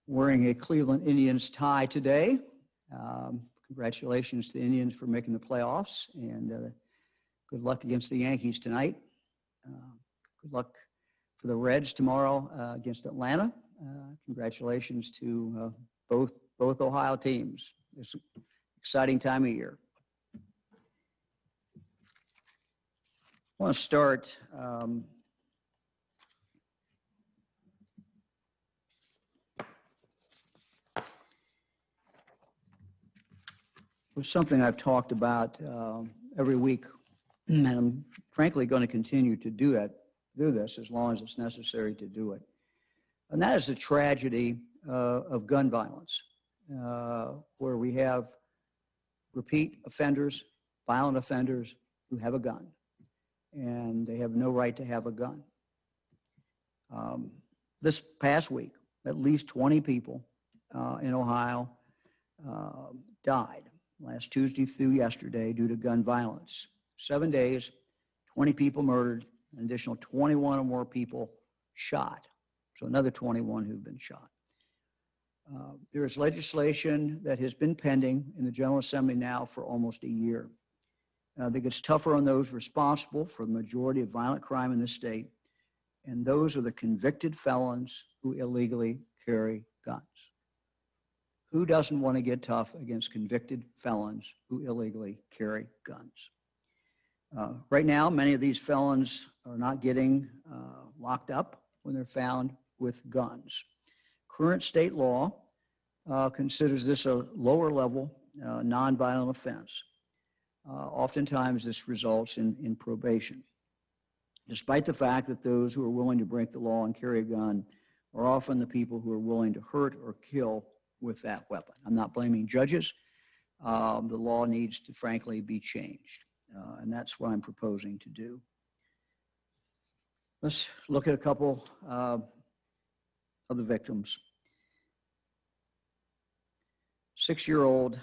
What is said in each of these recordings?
Wearing a Cleveland Indians tie today. Congratulations to the Indians for making the playoffs, and good luck against the Yankees tonight. Good luck for the Reds tomorrow against Atlanta. Congratulations to both Ohio teams. It's an exciting time of year. I want to start with something I've talked about every week, and I'm frankly going to continue to do this as long as it's necessary to do it. And that is the tragedy of gun violence, where we have repeat offenders, violent offenders who have a gun, and they have no right to have a gun. This past week, at least 20 people in Ohio died, last Tuesday through yesterday, due to gun violence. 7 days, 20 people murdered, an additional 21 or more people shot. So another 21 who've been shot. There is legislation that has been pending in the General Assembly now for almost a year. I think it's tougher on those responsible for the majority of violent crime in the state, and those are the convicted felons who illegally carry guns. Who doesn't want to get tough against convicted felons who illegally carry guns? Right now, many of these felons are not getting locked up when they're found with guns. Current state law considers this a lower level nonviolent offense. Oftentimes, this results in probation, despite the fact that those who are willing to break the law and carry a gun are often the people who are willing to hurt or kill with that weapon. I'm not blaming judges. The law needs to, frankly, be changed, and that's what I'm proposing to do. Let's look at a couple of the victims. 6-year-old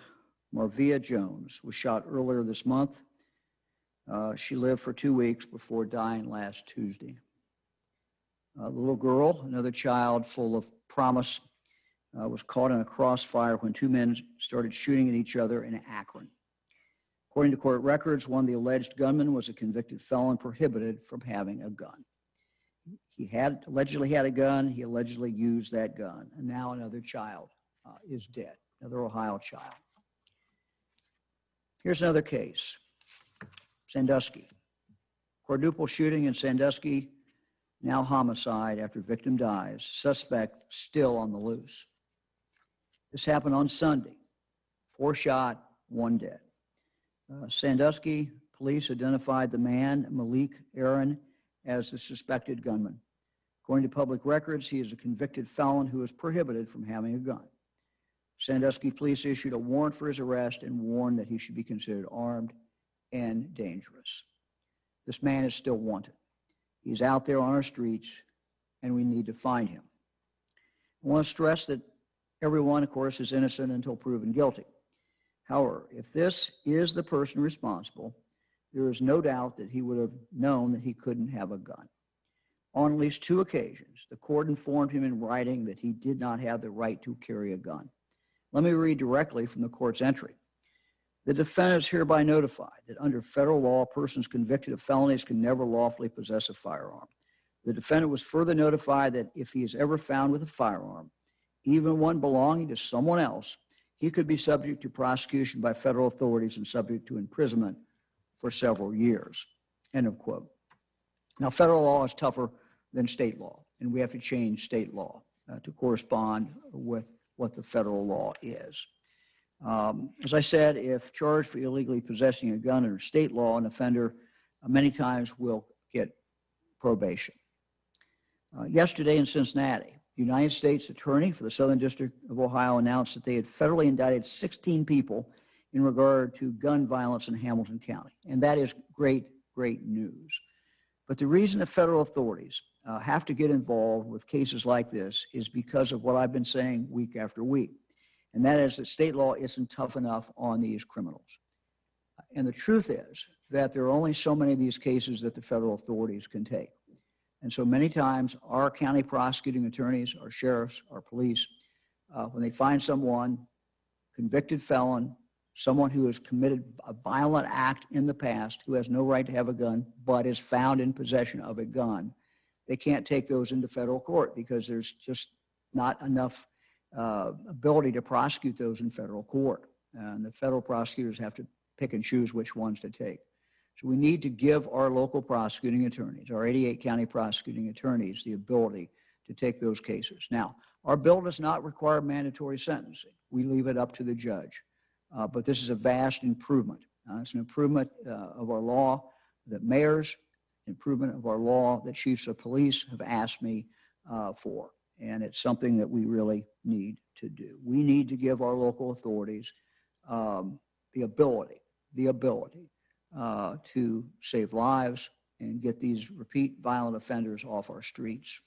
Marvia Jones was shot earlier this month. She lived for 2 weeks before dying last Tuesday. The little girl, another child full of promise, was caught in a crossfire when two men started shooting at each other in Akron. According to court records, one of the alleged gunmen was a convicted felon prohibited from having a gun. He allegedly had a gun. He allegedly used that gun. And now another child is dead, another Ohio child. Here's another case, Sandusky. Quadruple shooting in Sandusky, now homicide after victim dies. Suspect still on the loose. This happened on Sunday. 4 shot, 1 dead. Sandusky police identified the man, Malik Aaron, as the suspected gunman. According to public records, he is a convicted felon who is prohibited from having a gun. Sandusky police issued a warrant for his arrest and warned that he should be considered armed and dangerous. This man is still wanted. He's out there on our streets, and we need to find him. I want to stress that everyone, of course, is innocent until proven guilty. However, if this is the person responsible, there is no doubt that he would have known that he couldn't have a gun. On at least 2 occasions, the court informed him in writing that he did not have the right to carry a gun. Let me read directly from the court's entry. The defendant is hereby notified that under federal law, persons convicted of felonies can never lawfully possess a firearm. The defendant was further notified that if he is ever found with a firearm, even one belonging to someone else, he could be subject to prosecution by federal authorities and subject to imprisonment for several years. End of quote. Now, federal law is tougher than state law, and we have to change state law to correspond with what the federal law is. As I said, if charged for illegally possessing a gun under state law, an offender many times will get probation. Yesterday in Cincinnati, the United States Attorney for the Southern District of Ohio announced that they had federally indicted 16 people in regard to gun violence in Hamilton County. And that is great, great news. But the reason the federal authorities have to get involved with cases like this is because of what I've been saying week after week. And that is that state law isn't tough enough on these criminals. And the truth is that there are only so many of these cases that the federal authorities can take. And so many times our county prosecuting attorneys, our sheriffs, our police When they find someone, convicted felon, someone who has committed a violent act in the past, who has no right to have a gun, but is found in possession of a gun, they can't take those into federal court because there's just not enough ability to prosecute those in federal court. And the federal prosecutors have to pick and choose which ones to take. So we need to give our local prosecuting attorneys, our 88 county prosecuting attorneys, the ability to take those cases. Now, our bill does not require mandatory sentencing. We leave it up to the judge. But this is a vast improvement. It's an improvement of our law that mayors, improvement of our law that chiefs of police have asked me for. And it's something that we really need to do. We need to give our local authorities the ability to save lives and get these repeat violent offenders off our streets.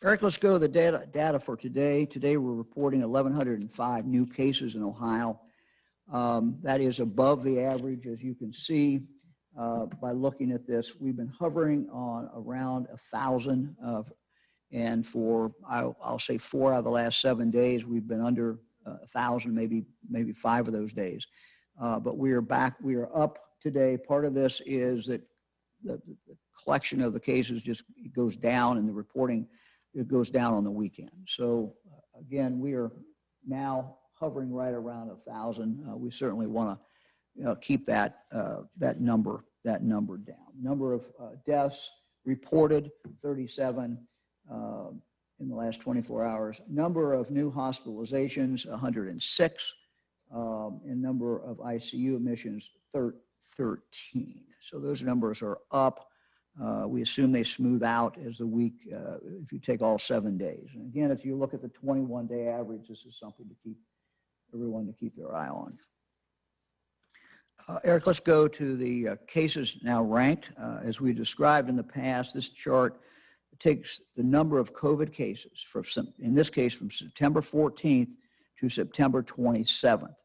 Eric, let's go to the data for today. Today we're reporting 1,105 new cases in Ohio. That is above the average, as you can see by looking at this. We've been hovering on around 1,000, and for I'll say 4 out of the last 7 days we've been under 1,000, maybe 5 of those days. But we are back. We are up today. Part of this is that the collection of the cases just goes down, and the reporting, it goes down on the weekend. So again, we are now hovering right around 1,000. We certainly want to keep that number down. Number of deaths reported, 37 in the last 24 hours. Number of new hospitalizations, 106. And number of ICU admissions, 13. So those numbers are up. We assume they smooth out as the week, if you take all 7 days. And again, if you look at the 21-day average, this is something to keep everyone to keep their eye on. Eric, let's go to the cases now ranked. As we described in the past, this chart takes the number of COVID cases, in this case from September 14th to September 27th,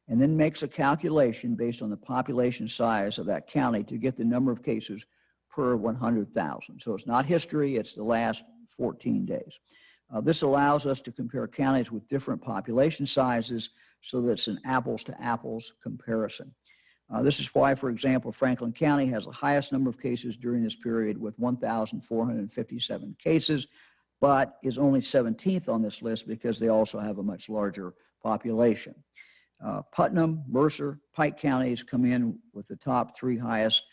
and then makes a calculation based on the population size of that county to get the number of cases per 100,000. So it's not history, it's the last 14 days. This allows us to compare counties with different population sizes so that it's an apples to apples comparison. This is why, for example, Franklin County has the highest number of cases during this period with 1,457 cases, but is only 17th on this list because they also have a much larger population. Putnam, Mercer, Pike counties come in with the top 3 highest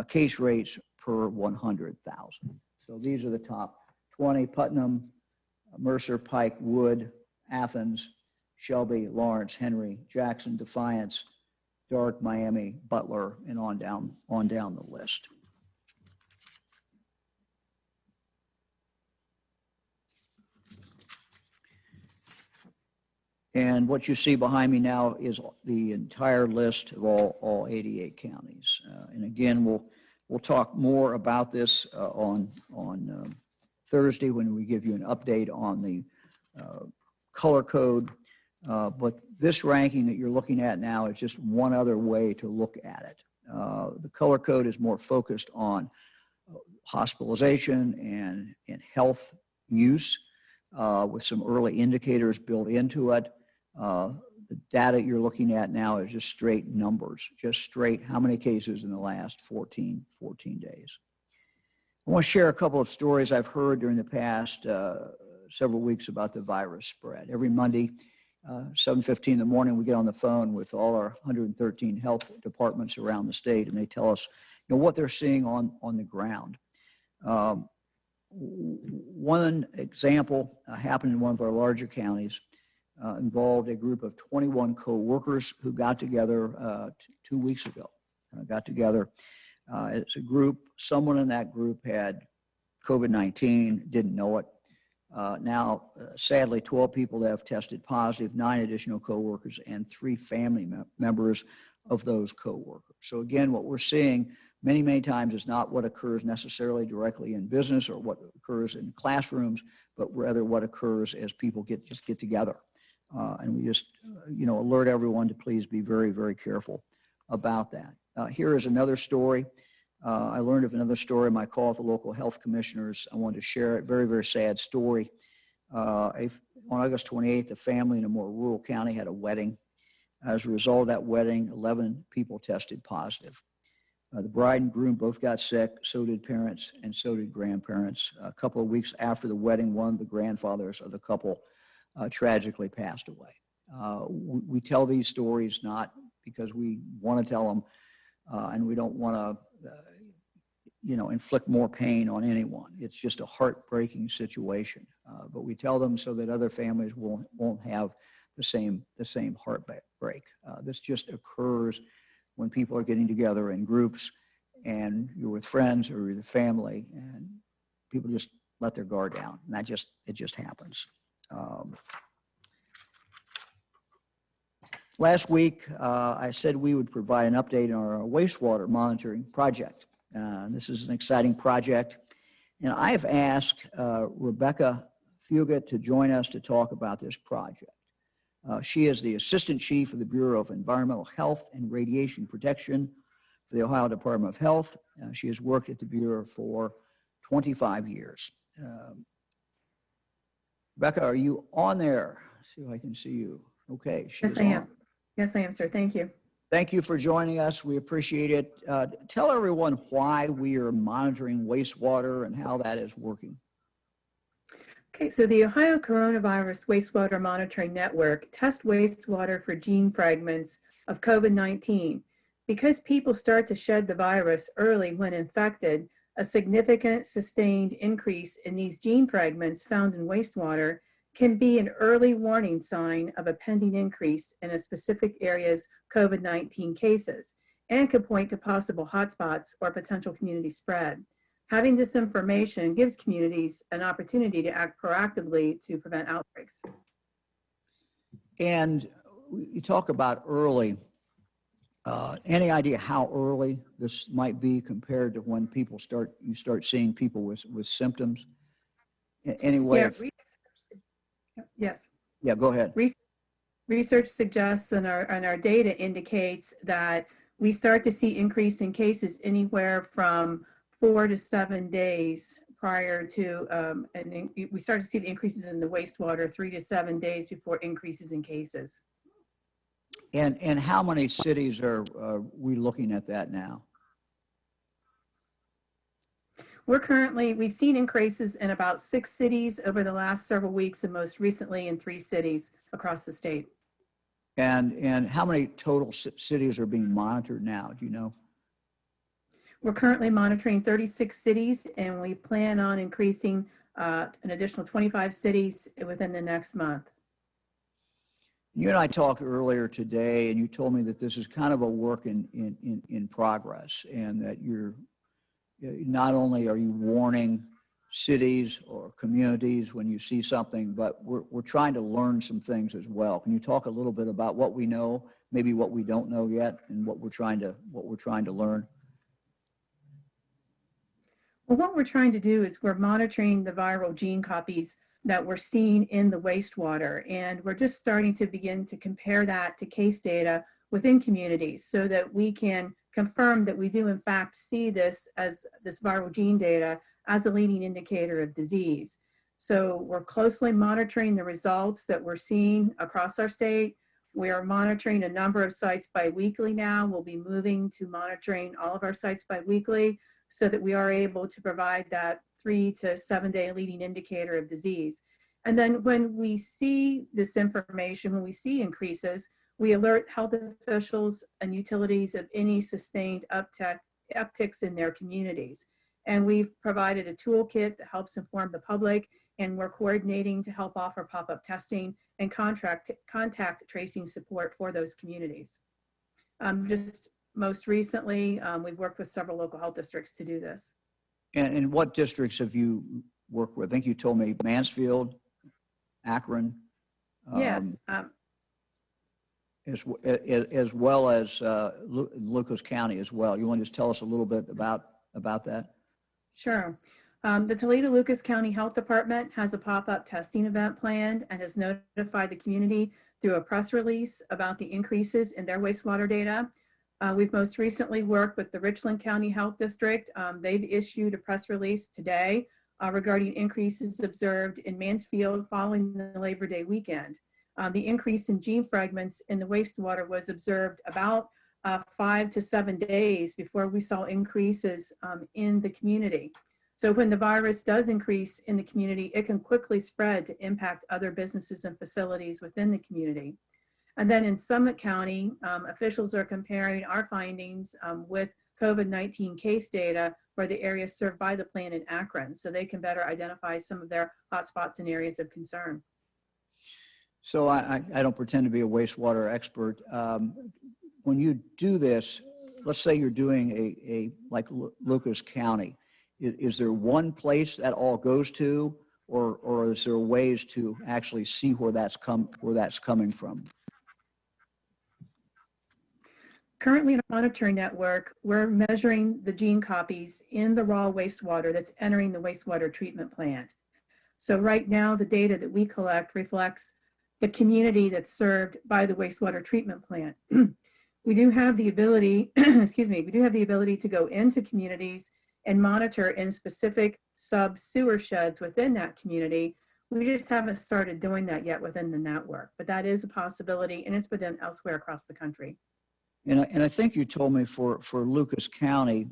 case rates per 100,000. So these are the top 20: Putnam, Mercer, Pike, Wood, Athens, Shelby, Lawrence, Henry, Jackson, Defiance, Dark, Miami, Butler, and on down the list. And what you see behind me now is the entire list of all 88 counties. And again, we'll talk more about this on Thursday when we give you an update on the color code. But this ranking that you're looking at now is just one other way to look at it. The color code is more focused on hospitalization and health use with some early indicators built into it. The data you're looking at now is just straight numbers, just straight how many cases in the last 14 days. I want to share a couple of stories I've heard during the past several weeks about the virus spread. Every Monday, 7:15 in the morning, we get on the phone with all our 113 health departments around the state, and they tell us, what they're seeing on the ground. One example happened in one of our larger counties, involved a group of 21 co-workers who got together 2 weeks ago. It's a group, someone in that group had COVID-19, didn't know it. Now, sadly, 12 people have tested positive, 9 additional co-workers, and 3 family members of those co-workers. So again, what we're seeing many times is not what occurs necessarily directly in business or what occurs in classrooms, but rather what occurs as people just get together. And we just, alert everyone to please be very careful about that. Here is another story. I learned of another story in my call with the local health commissioners. I wanted to share it. Very sad story. On August 28th, a family in a more rural county had a wedding. As a result of that wedding, 11 people tested positive. The bride and groom both got sick, so did parents, and so did grandparents. A couple of weeks after the wedding, one of the grandfathers of the couple tragically passed away. We tell these stories not because we want to tell them, and we don't want to, inflict more pain on anyone. It's just a heartbreaking situation. But we tell them so that other families won't have the same heartbreak. This just occurs when people are getting together in groups and you're with friends or with family, and people just let their guard down, and it just happens. Last week, I said we would provide an update on our wastewater monitoring project. This is an exciting project, and I have asked Rebecca Fugit to join us to talk about this project. She is the Assistant Chief of the Bureau of Environmental Health and Radiation Protection for the Ohio Department of Health. She has worked at the Bureau for 25 years. Rebecca, are you on there? Let's see if I can see you. Okay. Yes, I am. Yes, I am, sir. Thank you. Thank you for joining us. We appreciate it. Tell everyone why we are monitoring wastewater and how that is working. Okay, so the Ohio Coronavirus Wastewater Monitoring Network tests wastewater for gene fragments of COVID-19. Because people start to shed the virus early when infected, a significant sustained increase in these gene fragments found in wastewater can be an early warning sign of a pending increase in a specific area's COVID-19 cases and could point to possible hotspots or potential community spread. Having this information gives communities an opportunity to act proactively to prevent outbreaks. And you talk about early. Any idea how early this might be compared to when you start seeing people with symptoms? Any way? Yes. Yeah, go ahead. Research suggests and our data indicates that we start to see increase in cases anywhere from 4 to 7 days prior to, and we start to see the increases in the wastewater 3 to 7 days before increases in cases. And how many cities are we looking at that now? We've seen increases in about 6 cities over the last several weeks, and most recently in 3 cities across the state. And how many total cities are being monitored now? Do you know? We're currently monitoring 36 cities, and we plan on increasing an additional 25 cities within the next month. You and I talked earlier today, and you told me that this is kind of a work in progress, and that you're not only are you warning cities or communities when you see something, but we're trying to learn some things as well. Can you talk a little bit about what we know, maybe what we don't know yet, and what we're trying to learn? Well, what we're trying to do is we're monitoring the viral gene copies that we're seeing in the wastewater, and we're just starting to begin to compare that to case data within communities so that we can confirm that we do in fact see this viral gene data as a leading indicator of disease. So we're closely monitoring the results that we're seeing across our state. We are monitoring a number of sites biweekly now. We'll be moving to monitoring all of our sites biweekly so that we are able to provide that 3 to 7 day leading indicator of disease. And then when we see this information, when we see increases, we alert health officials and utilities of any sustained upticks in their communities. And we've provided a toolkit that helps inform the public, and we're coordinating to help offer pop-up testing and contact tracing support for those communities. Just most recently, we've worked with several local health districts to do this. And what districts have you worked with? I think you told me Mansfield, Akron. Yes. As well as Lucas County as well. You want to just tell us a little bit about that? Sure. The Toledo-Lucas County Health Department has a pop-up testing event planned and has notified the community through a press release about the increases in their wastewater data. We've most recently worked with the Richland County Health District. They've issued a press release today regarding increases observed in Mansfield following the Labor Day weekend. The increase in gene fragments in the wastewater was observed about 5 to 7 days before we saw increases in the community. So when the virus does increase in the community, it can quickly spread to impact other businesses and facilities within the community. And then in Summit County, officials are comparing our findings with COVID-19 case data for the areas served by the plant in Akron, so they can better identify some of their hotspots and areas of concern. So I don't pretend to be a wastewater expert. When you do this, let's say you're doing like Lucas County, is there one place that all goes to, or is there ways to actually see where that's coming from? Currently in our monitoring network, we're measuring the gene copies in the raw wastewater that's entering the wastewater treatment plant. So right now, the data that we collect reflects the community that's served by the wastewater treatment plant. We do have the ability, we do have the ability to go into communities and monitor in specific sub-sewer sheds within that community. We just haven't started doing that yet within the network, but that is a possibility, and it's been done elsewhere across the country. And I think you told me for Lucas County,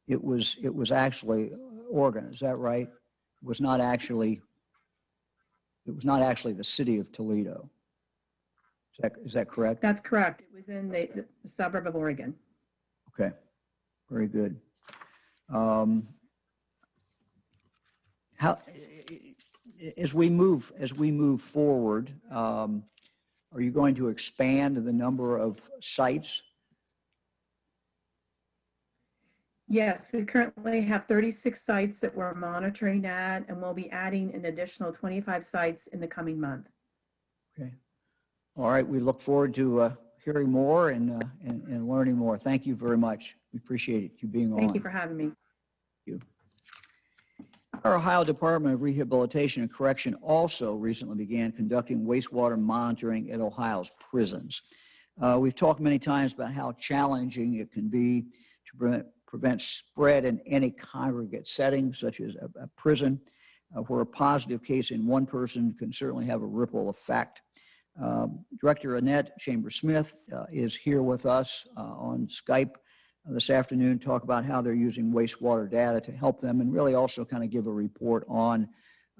it was actually Oregon. Is that right? It was not actually the city of Toledo. Is that correct? That's correct. It was in the suburb of Oregon. Okay, very good. As we move forward, are you going to expand the number of sites? Yes, we currently have 36 sites that we're monitoring at, and we'll be adding an additional 25 sites in the coming month. Okay. All right. We look forward to hearing more and learning more. Thank you very much. We appreciate it, you being on. Thank you for having me. Thank you. Our Ohio Department of Rehabilitation and Correction also recently began conducting wastewater monitoring at Ohio's prisons. We've talked many times about how challenging it can be to prevent spread in any congregate setting, such as a prison, where a positive case in one person can certainly have a ripple effect. Director Annette Chambers-Smith is here with us on Skype this afternoon to talk about how they're using wastewater data to help them, and really also kind of give a report on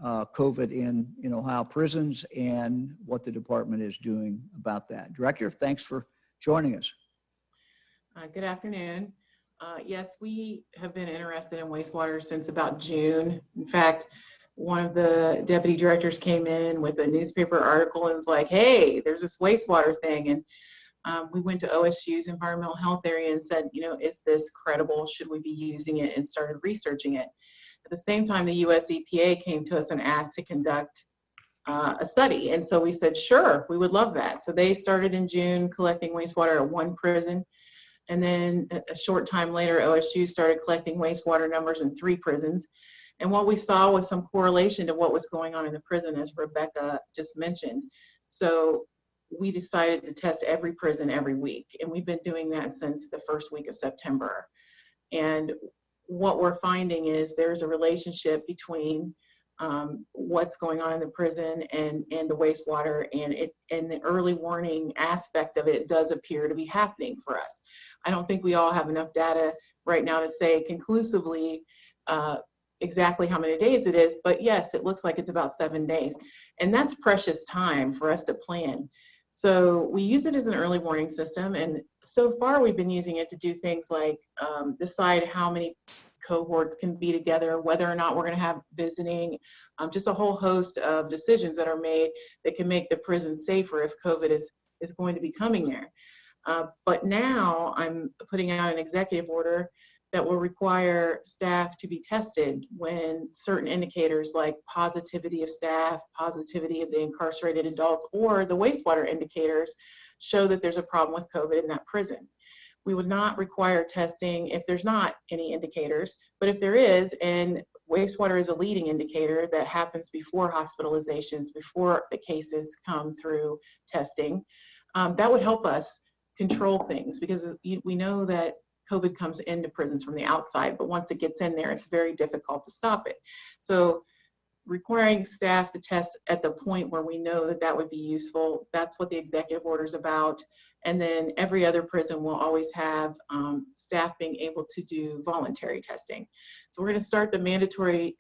COVID in Ohio prisons and what the department is doing about that. Director, thanks for joining us. Good afternoon. Yes, we have been interested in wastewater since about June. In fact, one of the deputy directors came in with a newspaper article and was like, hey, there's this wastewater thing. And we went to OSU's environmental health area and said, you know, is this credible? Should we be using it? And started researching it. At the same time, the US EPA came to us and asked to conduct a study. And so we said, sure, we would love that. So they started in June collecting wastewater at one prison. And then a short time later, OSU started collecting wastewater numbers in 3 prisons. And what we saw was some correlation to what was going on in the prison, as Rebecca just mentioned. So we decided to test every prison every week. And we've been doing that since the first week of September. And what we're finding is there's a relationship between what's going on in the prison and the wastewater, and the early warning aspect of it does appear to be happening for us. I don't think we all have enough data right now to say conclusively exactly how many days it is, but yes, it looks like it's about 7 days. And that's precious time for us to plan. So we use it as an early warning system, and so far we've been using it to do things like decide how many cohorts can be together, whether or not we're going to have visiting, just a whole host of decisions that are made that can make the prison safer if COVID is going to be coming there. But now I'm putting out an executive order that will require staff to be tested when certain indicators like positivity of staff, positivity of the incarcerated adults, or the wastewater indicators show that there's a problem with COVID in that prison. We would not require testing if there's not any indicators, but if there is, and wastewater is a leading indicator that happens before hospitalizations, before the cases come through testing, that would help us control things, because we know that COVID comes into prisons from the outside, but once it gets in there, it's very difficult to stop it. So requiring staff to test at the point where we know that that would be useful, that's what the executive order is about. And then every other prison will always have staff being able to do voluntary testing. So we're going to start the mandatory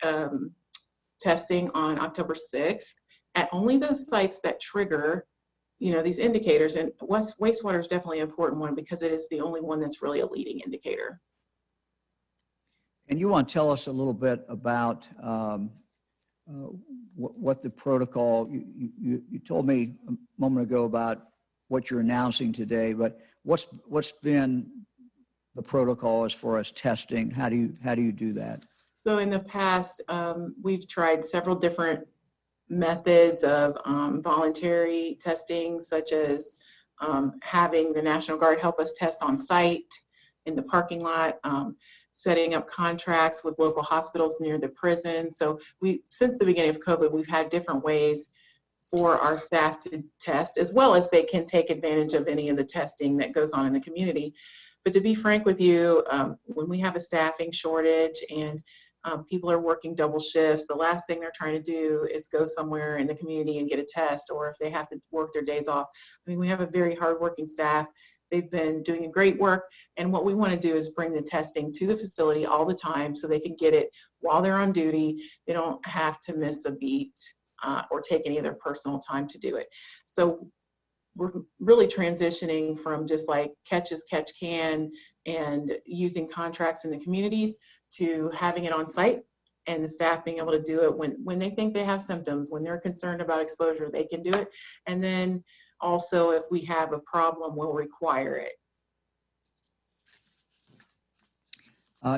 testing on October 6th at only those sites that trigger, you know, these indicators. And wastewater is definitely an important one because it is the only one that's really a leading indicator. And you want to tell us a little bit about what the protocol, you told me a moment ago about what you're announcing today, but what's been the protocol as far as testing? How do you do that? So in the past, we've tried several different methods of voluntary testing, such as having the National Guard help us test on site in the parking lot, setting up contracts with local hospitals near the prison. So since the beginning of COVID, we've had different ways for our staff to test, as well as they can take advantage of any of the testing that goes on in the community. But to be frank with you, when we have a staffing shortage and people are working double shifts, the last thing they're trying to do is go somewhere in the community and get a test, or if they have to work their days off. I mean, we have a very hardworking staff. They've been doing great work, and what we want to do is bring the testing to the facility all the time so they can get it while they're on duty. They don't have to miss a beat or take any of their personal time to do it. So we're really transitioning from just like catch as catch can and using contracts in the communities to having it on site and the staff being able to do it when they think they have symptoms, when they're concerned about exposure, they can do it. And then also if we have a problem, we'll require it.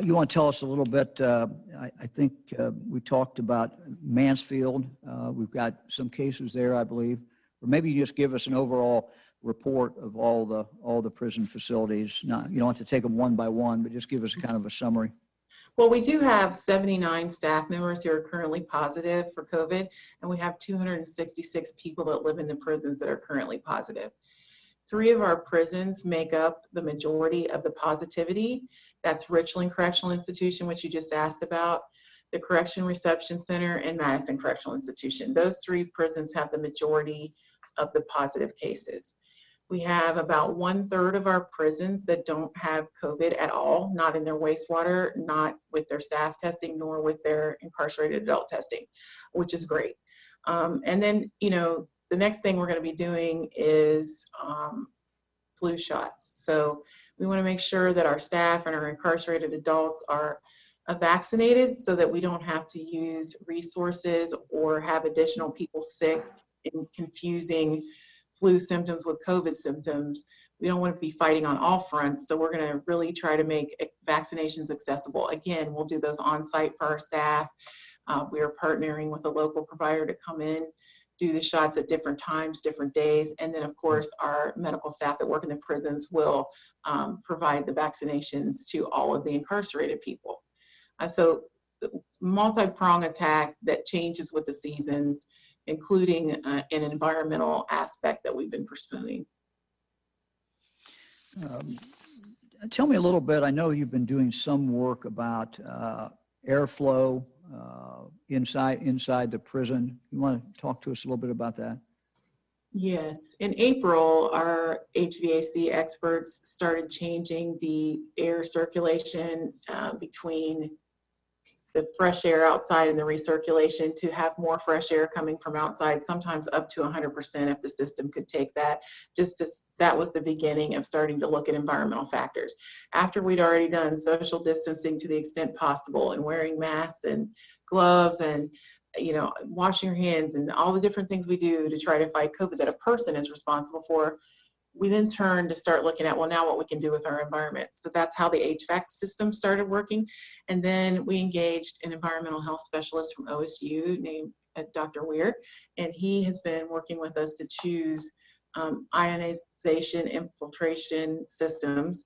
You want to tell us a little bit, I think we talked about Mansfield. We've got some cases there, I believe. Or maybe you just give us an overall report of all the prison facilities. You don't have to take them one by one, but just give us kind of a summary. Well, we do have 79 staff members who are currently positive for COVID, and we have 266 people that live in the prisons that are currently positive. 3 of our prisons make up the majority of the positivity. That's Richland Correctional Institution, which you just asked about, the Correction Reception Center, and Madison Correctional Institution. Those 3 prisons have the majority of the positive cases. We have about 1/3 of our prisons that don't have COVID at all, not in their wastewater, not with their staff testing, nor with their incarcerated adult testing, which is great. And then, you know, the next thing we're going to be doing is flu shots. So we want to make sure that our staff and our incarcerated adults are vaccinated so that we don't have to use resources or have additional people sick in confusing flu symptoms with COVID symptoms. We don't want to be fighting on all fronts, so we're going to really try to make vaccinations accessible. Again, we'll do those on site for our staff. We are partnering with a local provider to come in, do the shots at different times, different days, and then of course our medical staff that work in the prisons will provide the vaccinations to all of the incarcerated people. So multi-prong attack that changes with the seasons, including an environmental aspect that we've been pursuing. Tell me a little bit, I know you've been doing some work about airflow inside the prison. You want to talk to us a little bit about that? Yes. In April, our HVAC experts started changing the air circulation between the fresh air outside and the recirculation to have more fresh air coming from outside, sometimes up to 100% if the system could take that. That was the beginning of starting to look at environmental factors. After we'd already done social distancing to the extent possible and wearing masks and gloves and washing your hands and all the different things we do to try to fight COVID that a person is responsible for, we then turned to start looking at, well, now what we can do with our environment. So that's how the HVAC system started working. And then we engaged an environmental health specialist from OSU named Dr. Weir, and he has been working with us to choose ionization infiltration systems.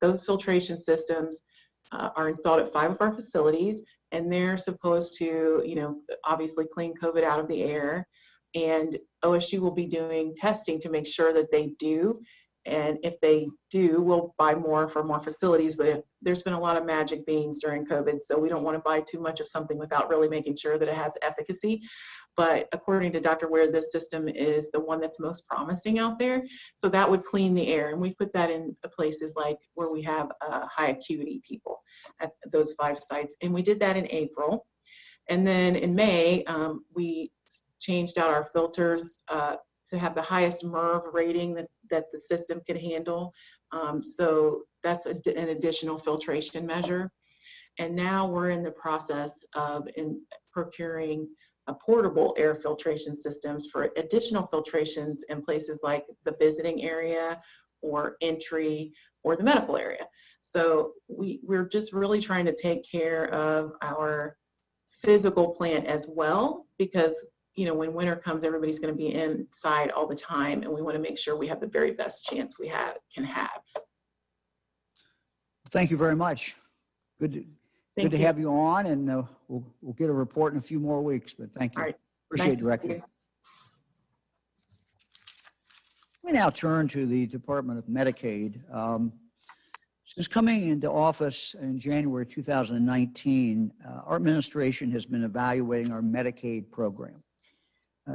Those filtration systems are installed at 5 of our facilities, and they're supposed to, obviously clean COVID out of the air. And OSU will be doing testing to make sure that they do. And if they do, we'll buy more for more facilities. But there's been a lot of magic beans during COVID, so we don't want to buy too much of something without really making sure that it has efficacy. But according to Dr. Ware, this system is the one that's most promising out there. So that would clean the air. And we put that in places like where we have high acuity people at those 5 sites. And we did that in April. And then in May, we changed out our filters to have the highest MERV rating that the system could handle. So that's an additional filtration measure. And now we're in the process of procuring portable air filtration systems for additional filtrations in places like the visiting area or entry or the medical area. So we're just really trying to take care of our physical plant as well, because when winter comes, everybody's going to be inside all the time, and we want to make sure we have the very best chance we can have. Thank you very much. Good to have you on, and we'll get a report in a few more weeks, but thank you. All right. Appreciate Nice it, Director. We now turn to the Department of Medicaid. Since coming into office in January 2019, our administration has been evaluating our Medicaid program.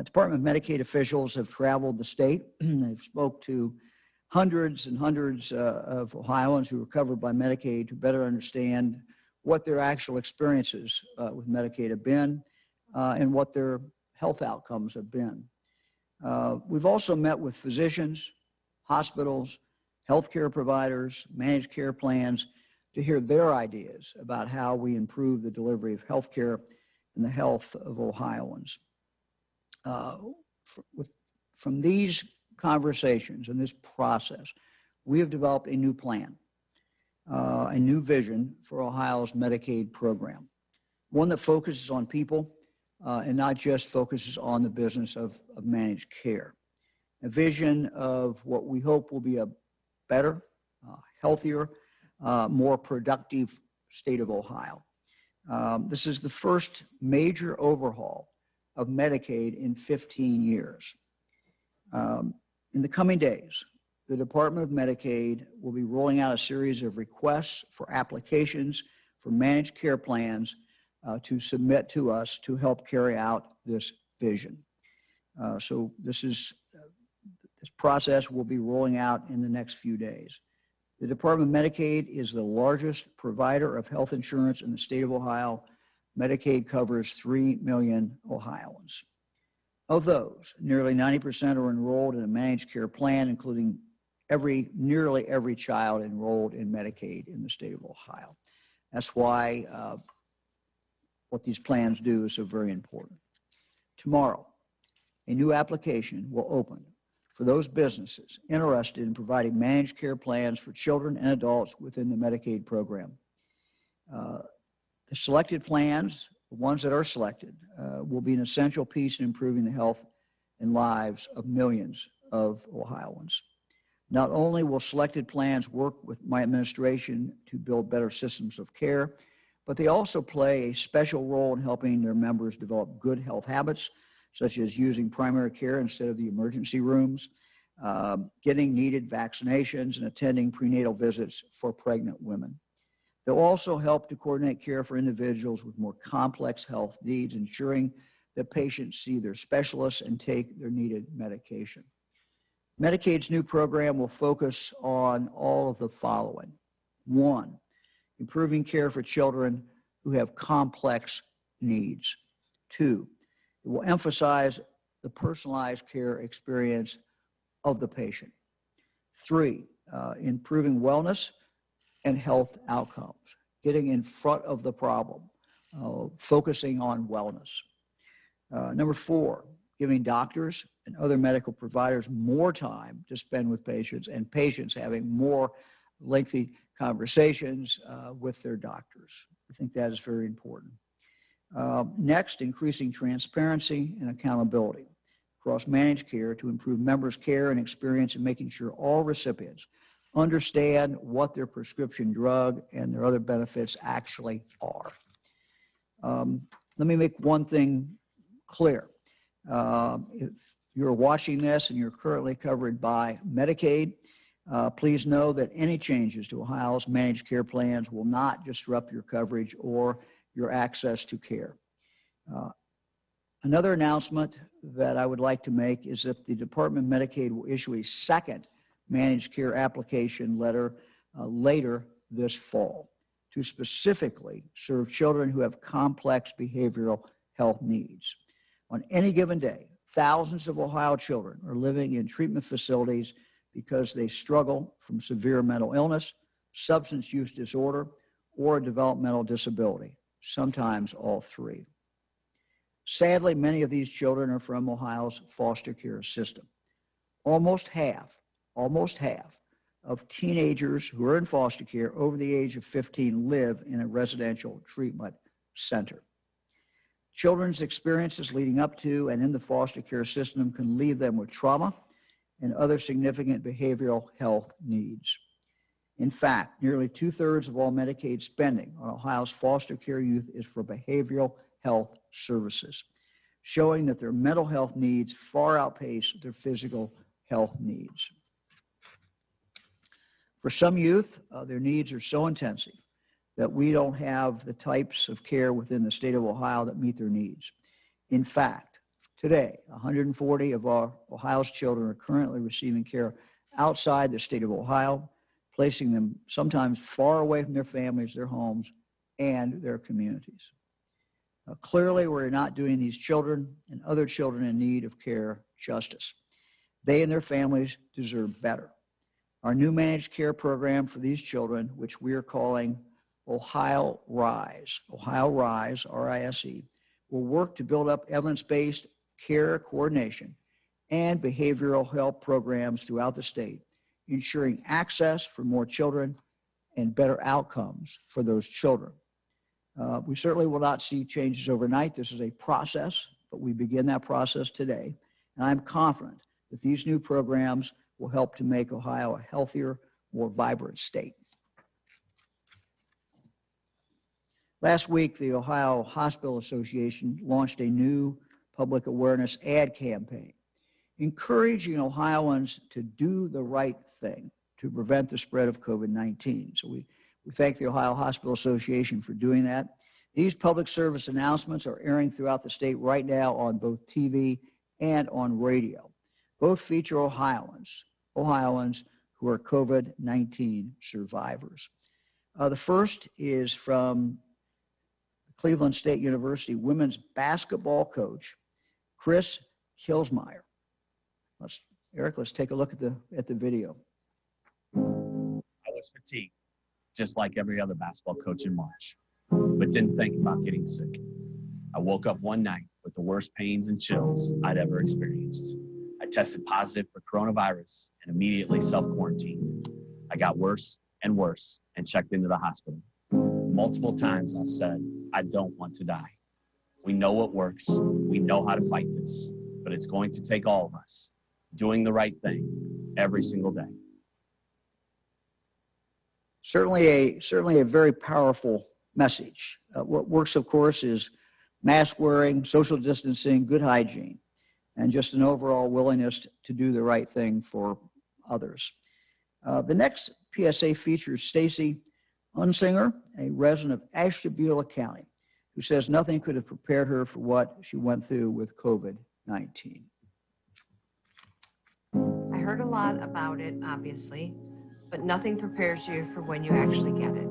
Department of Medicaid officials have traveled the state. They've spoke to hundreds and hundreds of Ohioans who are covered by Medicaid to better understand what their actual experiences with Medicaid have been and what their health outcomes have been. We've also met with physicians, hospitals, healthcare providers, managed care plans to hear their ideas about how we improve the delivery of healthcare and the health of Ohioans. From these conversations and this process, we have developed a new plan, a new vision for Ohio's Medicaid program, one that focuses on people and not just focuses on the business of managed care. A vision of what we hope will be a better, healthier, more productive state of Ohio. This is the first major overhaul of Medicaid in 15 years. In the coming days, the Department of Medicaid will be rolling out a series of requests for applications for managed care plans to submit to us to help carry out this vision. So this process will be rolling out in the next few days. The Department of Medicaid is the largest provider of health insurance in the state of Ohio. Medicaid covers 3 million Ohioans. Of those, nearly 90% are enrolled in a managed care plan, including nearly every child enrolled in Medicaid in the state of Ohio. That's why what these plans do is so very important. Tomorrow, a new application will open for those businesses interested in providing managed care plans for children and adults within the Medicaid program. The selected plans, the ones that are selected, will be an essential piece in improving the health and lives of millions of Ohioans. Not only will selected plans work with my administration to build better systems of care, but they also play a special role in helping their members develop good health habits, such as using primary care instead of the emergency rooms, getting needed vaccinations, and attending prenatal visits for pregnant women. They'll also help to coordinate care for individuals with more complex health needs, ensuring that patients see their specialists and take their needed medication. Medicaid's new program will focus on all of the following. 1, improving care for children who have complex needs. 2, it will emphasize the personalized care experience of the patient. 3, improving wellness and health outcomes, getting in front of the problem, focusing on wellness. Number 4, giving doctors and other medical providers more time to spend with patients, and patients having more lengthy conversations with their doctors. I think that is very important. Next, increasing transparency and accountability across managed care to improve members' care and experience, and making sure all recipients understand what their prescription drug and their other benefits actually are. Let me make one thing clear. If you're watching this and you're currently covered by Medicaid, Please know that any changes to Ohio's managed care plans will not disrupt your coverage or your access to care. Another announcement that I would like to make is that the Department of Medicaid will issue a second managed care application letter later this fall to specifically serve children who have complex behavioral health needs. On any given day, thousands of Ohio children are living in treatment facilities because they struggle from severe mental illness, substance use disorder, or a developmental disability, sometimes all three. Sadly, many of these children are from Ohio's foster care system. Almost half of teenagers who are in foster care over the age of 15 live in a residential treatment center. Children's experiences leading up to and in the foster care system can leave them with trauma and other significant behavioral health needs. In fact, nearly 2/3 of all Medicaid spending on Ohio's foster care youth is for behavioral health services, showing that their mental health needs far outpace their physical health needs. For some youth, their needs are so intensive that we don't have the types of care within the state of Ohio that meet their needs. In fact, today, 140 of Ohio's children are currently receiving care outside the state of Ohio, placing them sometimes far away from their families, their homes, and their communities. Clearly, we're not doing these children and other children in need of care justice. They and their families deserve better. Our new managed care program for these children, which we are calling Ohio RISE, R-I-S-E, will work to build up evidence-based care coordination and behavioral health programs throughout the state, ensuring access for more children and better outcomes for those children. We certainly will not see changes overnight. This is a process, but we begin that process today. And I'm confident that these new programs will help to make Ohio a healthier, more vibrant state. Last week, the Ohio Hospital Association launched a new public awareness ad campaign, encouraging Ohioans to do the right thing to prevent the spread of COVID-19. So we thank the Ohio Hospital Association for doing that. These public service announcements are airing throughout the state right now on both TV and on radio. Both feature Ohioans who are COVID-19 survivors. The first is from Cleveland State University women's basketball coach, Chris Kilsmeyer. Eric, let's take a look at the video. I was fatigued, just like every other basketball coach in March, but didn't think about getting sick. I woke up one night with the worst pains and chills I'd ever experienced. I tested positive for coronavirus and immediately self-quarantined. I got worse and worse and checked into the hospital. Multiple times I said, I don't want to die. We know what works. We know how to fight this, but it's going to take all of us doing the right thing every single day. Certainly a very powerful message. What works, of course, is mask wearing, social distancing, good hygiene, and just an overall willingness to do the right thing for others. The next PSA features Stacy Unsinger, a resident of Ashtabula County, who says nothing could have prepared her for what she went through with COVID-19. I heard a lot about it, obviously, but nothing prepares you for when you actually get it.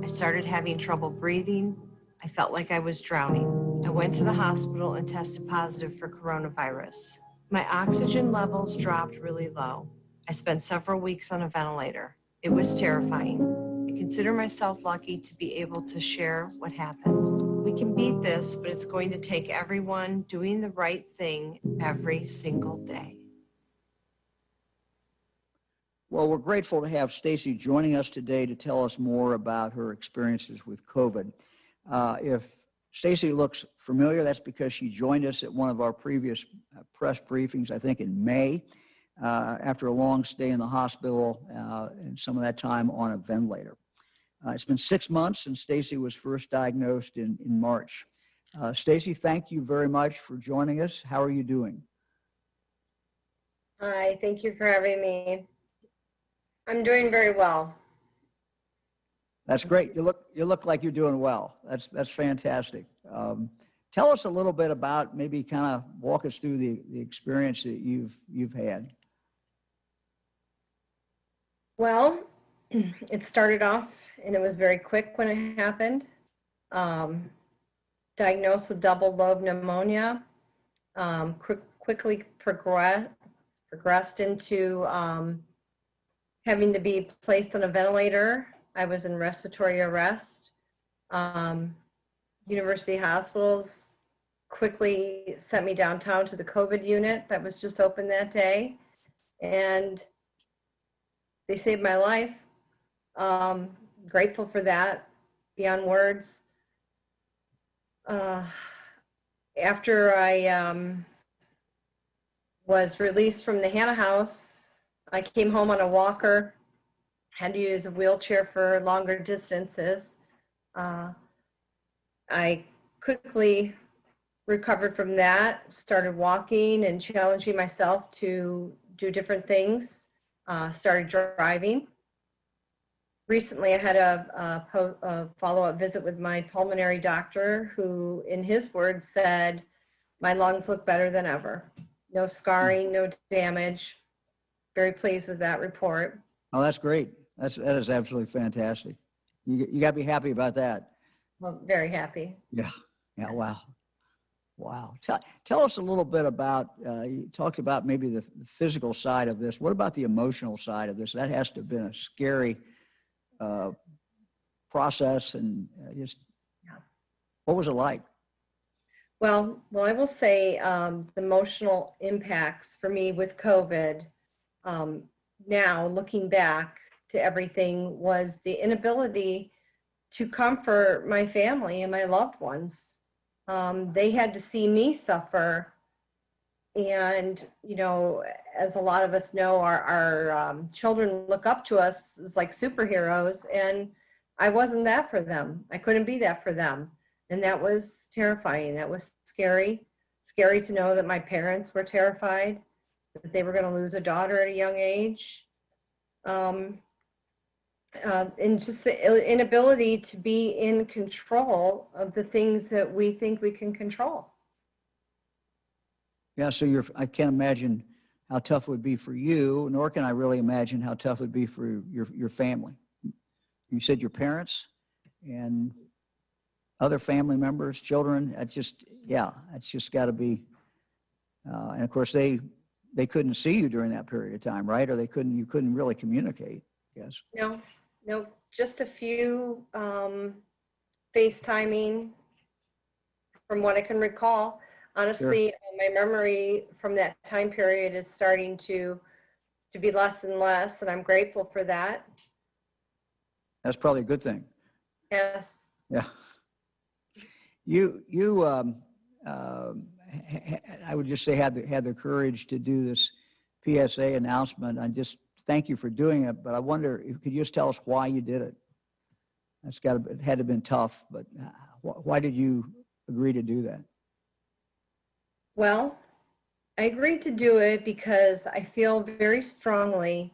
I started having trouble breathing. I felt like I was drowning. I went to the hospital and tested positive for coronavirus. My oxygen levels dropped really low. I spent several weeks on a ventilator. It was terrifying. I consider myself lucky to be able to share what happened. We can beat this, but it's going to take everyone doing the right thing every single day. Well, we're grateful to have Stacy joining us today to tell us more about her experiences with COVID. If Stacy looks familiar, that's because she joined us at one of our previous press briefings, I think in May, after a long stay in the hospital and some of that time on a ventilator. It's been 6 months since Stacy was first diagnosed in March. Stacy, thank you very much for joining us. How are you doing? Hi, thank you for having me. I'm doing very well. That's great. You look like you're doing well. That's fantastic. Tell us a little bit about, maybe kind of walk us through the experience that you've had. Well, it started off and it was very quick when it happened. Diagnosed with double lobe pneumonia, quickly progressed into having to be placed on a ventilator. I was in respiratory arrest. University hospitals quickly sent me downtown to the COVID unit that was just open that day, and they saved my life. Grateful for that, beyond words. After I was released from the Hannah House, I came home on a walker, had to use a wheelchair for longer distances. I quickly recovered from that, started walking and challenging myself to do different things, started driving. Recently, I had a follow-up visit with my pulmonary doctor, who, in his words, said, my lungs look better than ever. No scarring, no damage. Very pleased with that report. Oh, that's great. That is absolutely fantastic. You got to be happy about that. Well, very happy. Yeah. Wow. Tell us a little bit about, you talked about maybe the physical side of this. What about the emotional side of this? That has to have been a scary process, and what was it like? Well, I will say the emotional impacts for me with COVID, now looking back to everything, was the inability to comfort my family and my loved ones. They had to see me suffer. And, as a lot of us know, our children look up to us as like superheroes, and I wasn't that for them. I couldn't be that for them. And that was terrifying. That was scary to know that my parents were terrified, that they were going to lose a daughter at a young age. And just the inability to be in control of the things that we think we can control. Yeah, so I can't imagine how tough it would be for you, nor can I really imagine how tough it would be for your family. You said your parents and other family members, children. It's just got to be. And of course, they couldn't see you during that period of time, right? Or you couldn't really communicate. Yes. No, just a few FaceTiming, from what I can recall. Honestly, sure. My memory from that time period is starting to be less and less, and I'm grateful for that. That's probably a good thing. Yes. Yeah. I would just say had the courage to do this PSA announcement. I just thank you for doing it, but I wonder if you could just tell us why you did it. It had to have been tough, but why did you agree to do that? Well, I agreed to do it because I feel very strongly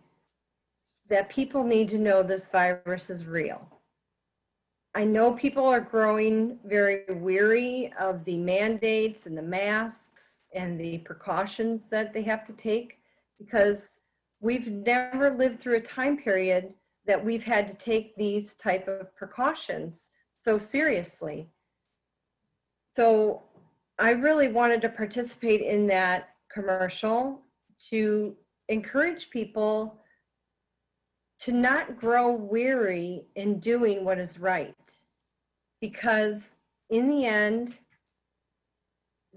that people need to know this virus is real. I know people are growing very weary of the mandates and the masks and the precautions that they have to take, because we've never lived through a time period that we've had to take these type of precautions so seriously. So I really wanted to participate in that commercial to encourage people to not grow weary in doing what is right. Because in the end,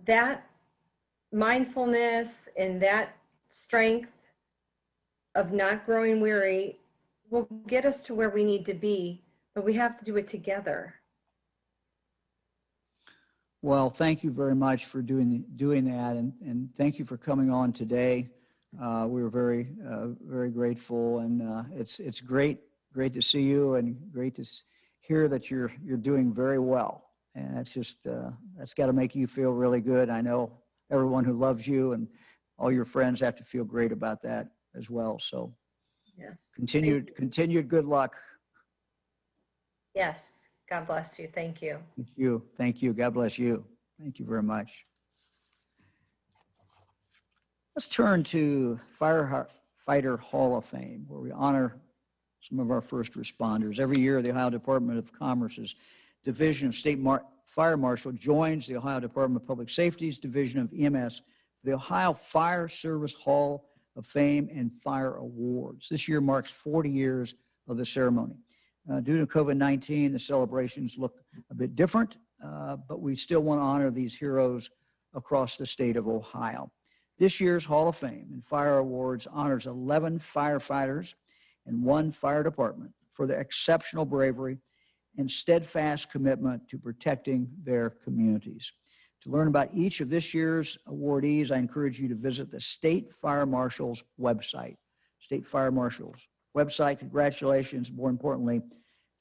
that mindfulness and that strength of not growing weary will get us to where we need to be, but we have to do it together. Well, thank you very much for doing that, and thank you for coming on today. We were very grateful, and it's great to see you, and great to hear that you're doing very well. And that's got to make you feel really good. I know everyone who loves you and all your friends have to feel great about that as well. So Yes. Continued good luck. Yes. God bless you. Thank you. Thank you. Thank you. God bless you. Thank you very much. Let's turn to Firefighter Hall of Fame, where we honor some of our first responders. Every year, the Ohio Department of Commerce's Division of State Fire Marshal joins the Ohio Department of Public Safety's Division of EMS, the Ohio Fire Service Hall of Fame and Fire Awards. This year marks 40 years of the ceremony. Due to COVID-19, the celebrations look a bit different, but we still want to honor these heroes across the state of Ohio. This year's Hall of Fame and Fire Awards honors 11 firefighters and 1 fire department for their exceptional bravery and steadfast commitment to protecting their communities. To learn about each of this year's awardees, I encourage you to visit the State Fire Marshal's website. State Fire Marshal's website. Congratulations. More importantly,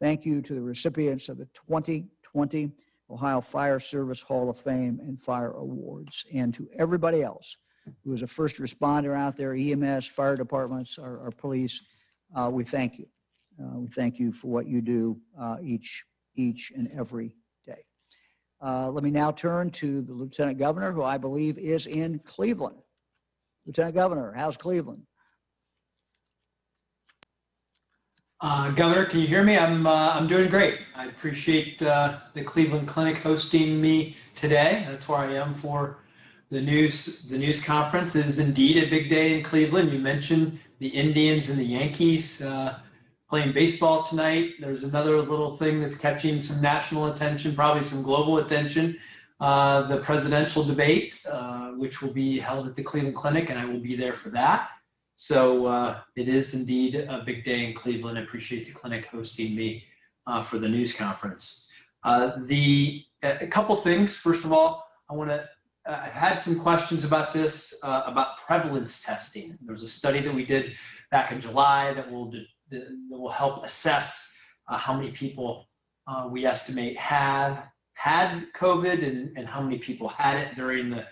thank you to the recipients of the 2020 Ohio Fire Service Hall of Fame and Fire Awards, and to everybody else who is a first responder out there, EMS, fire departments, our police. We thank you. We thank you for what you do each and every day. Let me now turn to the Lieutenant Governor, who I believe is in Cleveland. Lieutenant Governor, how's Cleveland? Governor, can you hear me? I'm doing great. I appreciate the Cleveland Clinic hosting me today. That's where I am for the news conference. It is indeed a big day in Cleveland. You mentioned the Indians and the Yankees playing baseball tonight. There's another little thing that's catching some national attention, probably some global attention, the presidential debate, which will be held at the Cleveland Clinic, and I will be there for that. So it is indeed a big day in Cleveland. I appreciate the clinic hosting me for the news conference. A couple things. First of all, I've had some questions about this, about prevalence testing. There was a study that we did back in July that will help assess how many people we estimate have had COVID and how many people had it during the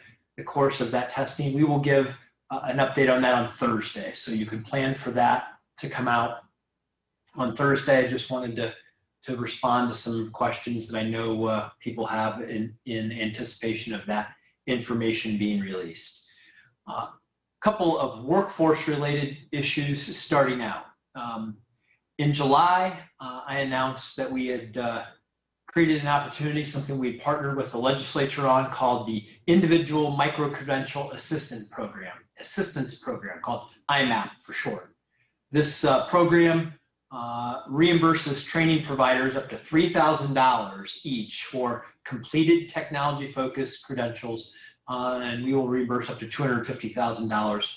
course of that testing. We will give an update on that on Thursday, so you can plan for that to come out on Thursday. I just wanted to respond to some questions that I know people have in anticipation of that information being released. A couple of workforce-related issues starting out. In July, I announced that we had created an opportunity, something we partnered with the legislature on, called the Individual Micro-Credential Assistance Program, called IMAP for short. This program reimburses training providers up to $3,000 each for completed technology-focused credentials, and we will reimburse up to $250,000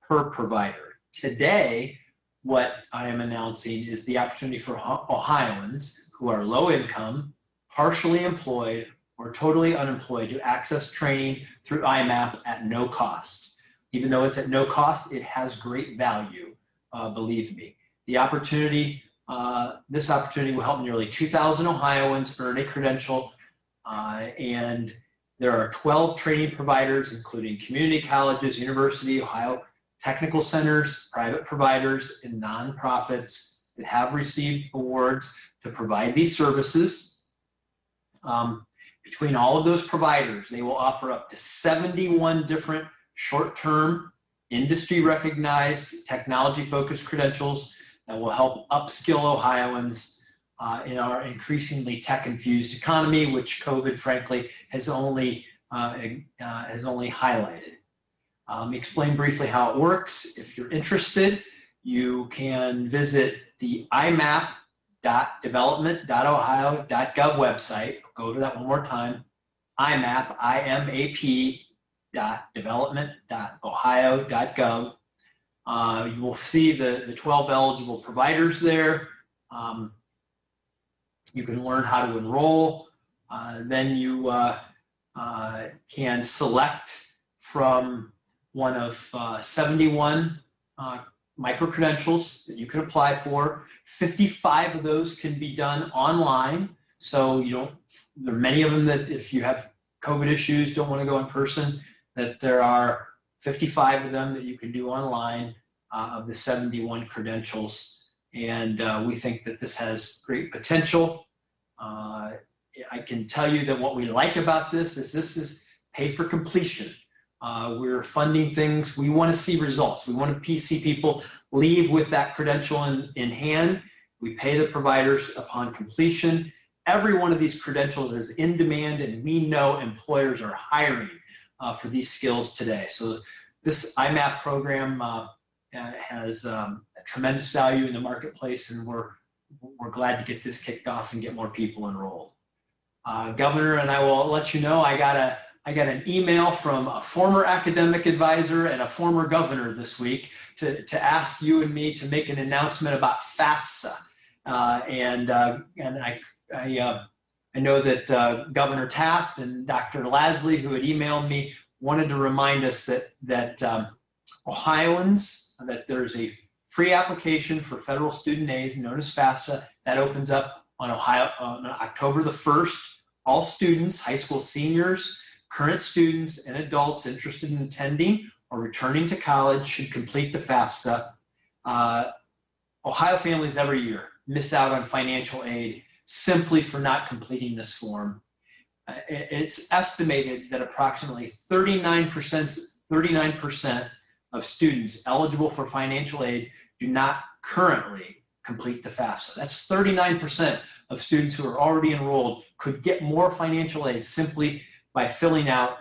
per provider. Today, what I am announcing is the opportunity for Ohioans who are low income, partially employed, or totally unemployed to access training through IMAP at no cost. Even though it's at no cost, it has great value, believe me. The opportunity, this opportunity will help nearly 2,000 Ohioans earn a credential, and there are 12 training providers, including community colleges, university, Ohio technical centers, private providers, and nonprofits that have received awards to provide these services. Between all of those providers, they will offer up to 71 different short-term, industry-recognized, technology-focused credentials that will help upskill Ohioans in our increasingly tech-infused economy, which COVID, frankly, has only highlighted. Explain briefly how it works. If you're interested, you can visit the imap.development.ohio.gov website. Go to that one more time. IMAP, IMAP.development.ohio.gov. You will see the 12 eligible providers there. You can learn how to enroll. Then you can select from one of 71 micro-credentials that you can apply for. 55 of those can be done online. So there are many of them that if you have COVID issues, don't want to go in person, that there are 55 of them that you can do online. of the 71 credentials. And we think that this has great potential. I can tell you that what we like about this is pay for completion. We're funding things. We want to see results. We want to see people leave with that credential in hand. We pay the providers upon completion. Every one of these credentials is in demand, and we know employers are hiring for these skills today. So this IMAP program has a tremendous value in the marketplace, and we're glad to get this kicked off and get more people enrolled. Governor, and I will let you know, I got an email from a former academic advisor and a former governor this week to ask you and me to make an announcement about FAFSA. And I know that Governor Taft and Dr. Lasley, who had emailed me, wanted to remind us that Ohioans, that there's a free application for federal student aid known as FAFSA that opens up on October the 1st. All students, high school seniors, current students, and adults interested in attending or returning to college should complete the FAFSA. Ohio families every year miss out on financial aid simply for not completing this form. It's estimated that approximately 39% of students eligible for financial aid do not currently complete the FAFSA. That's 39% of students who are already enrolled could get more financial aid simply by filling out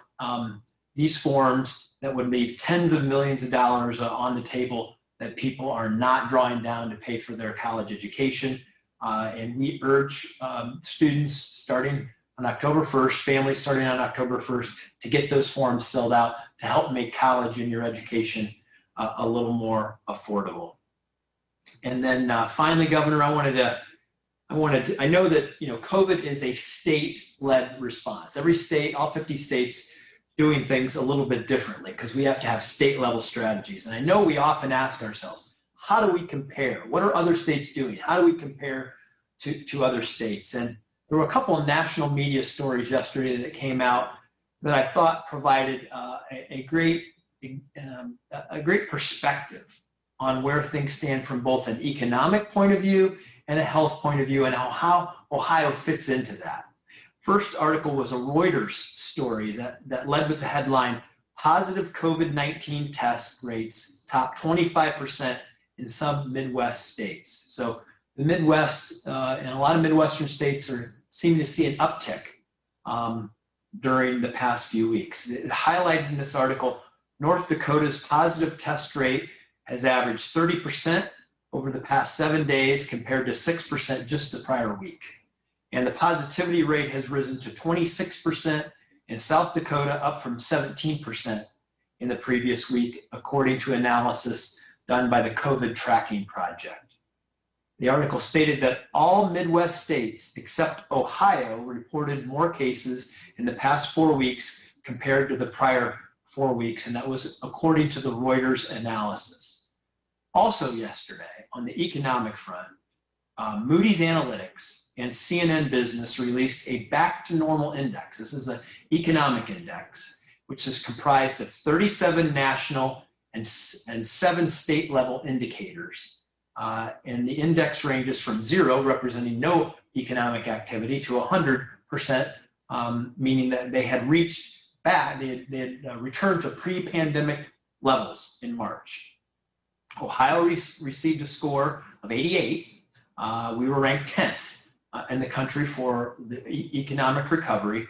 these forms that would leave tens of millions of dollars on the table that people are not drawing down to pay for their college education. And we urge students starting on October 1st, families starting on October 1st, to get those forms filled out to help make college and your education a little more affordable. And then finally, Governor, I know that COVID is a state-led response. Every state, all 50 states, doing things a little bit differently because we have to have state-level strategies. And I know we often ask ourselves, how do we compare? What are other states doing? How do we compare to other states? And there were a couple of national media stories yesterday that came out that I thought provided a great perspective on where things stand from both an economic point of view and a health point of view, and how Ohio fits into that. First article was a Reuters story that led with the headline, "Positive COVID-19 test rates top 25% in some Midwest states." So the Midwest and a lot of Midwestern states seem to see an uptick during the past few weeks. It highlighted in this article, North Dakota's positive test rate has averaged 30% over the past 7 days compared to 6% just the prior week. And the positivity rate has risen to 26% in South Dakota, up from 17% in the previous week, according to analysis done by the COVID Tracking Project. The article stated that all Midwest states except Ohio reported more cases in the past 4 weeks compared to the prior 4 weeks, and that was according to the Reuters analysis. Also yesterday, on the economic front, Moody's Analytics and CNN Business released a back to normal index. This is an economic index, which is comprised of 37 national and 7 state level indicators. And the index ranges from 0, representing no economic activity, to 100%, meaning that they had reached back, they had returned to pre-pandemic levels in March. Ohio received a score of 88. We were ranked 10th in the country for the economic recovery.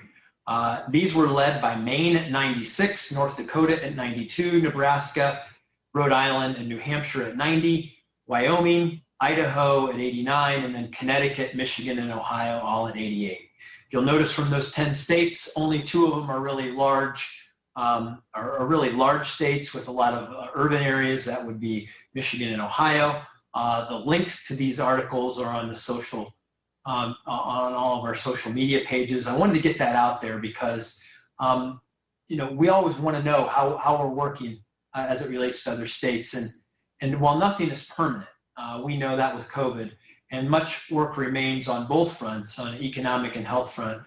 These were led by Maine at 96, North Dakota at 92, Nebraska, Rhode Island, and New Hampshire at 90, Wyoming, Idaho at 89, and then Connecticut, Michigan, and Ohio all at 88. If you'll notice from those 10 states, only 2 of them are really large, states with a lot of urban areas. That would be Michigan and Ohio. The links to these articles are on the social, on all of our social media pages. I wanted to get that out there because, we always want to know how we're working as it relates to other states. And while nothing is permanent, we know that with COVID, and much work remains on both fronts, on economic and health front.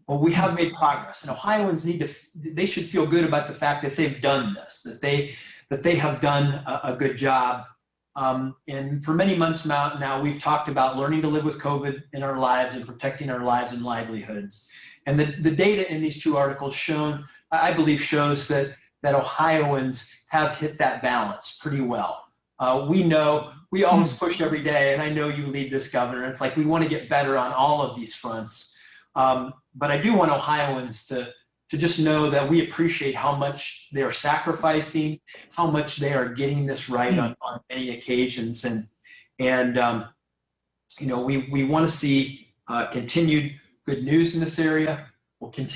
Well, we have made progress, and Ohioans they should feel good about the fact that they've done this, that that they have done a good job. And for many months now, we've talked about learning to live with COVID in our lives and protecting our lives and livelihoods. And the data in these two articles I believe shows that Ohioans have hit that balance pretty well. We know we always push every day, and I know you lead this, Governor. It's like we want to get better on all of these fronts. But I do want Ohioans to just know that we appreciate how much they are sacrificing, how much they are getting this right on many occasions. And we want to see continued good news in this area. We'll continue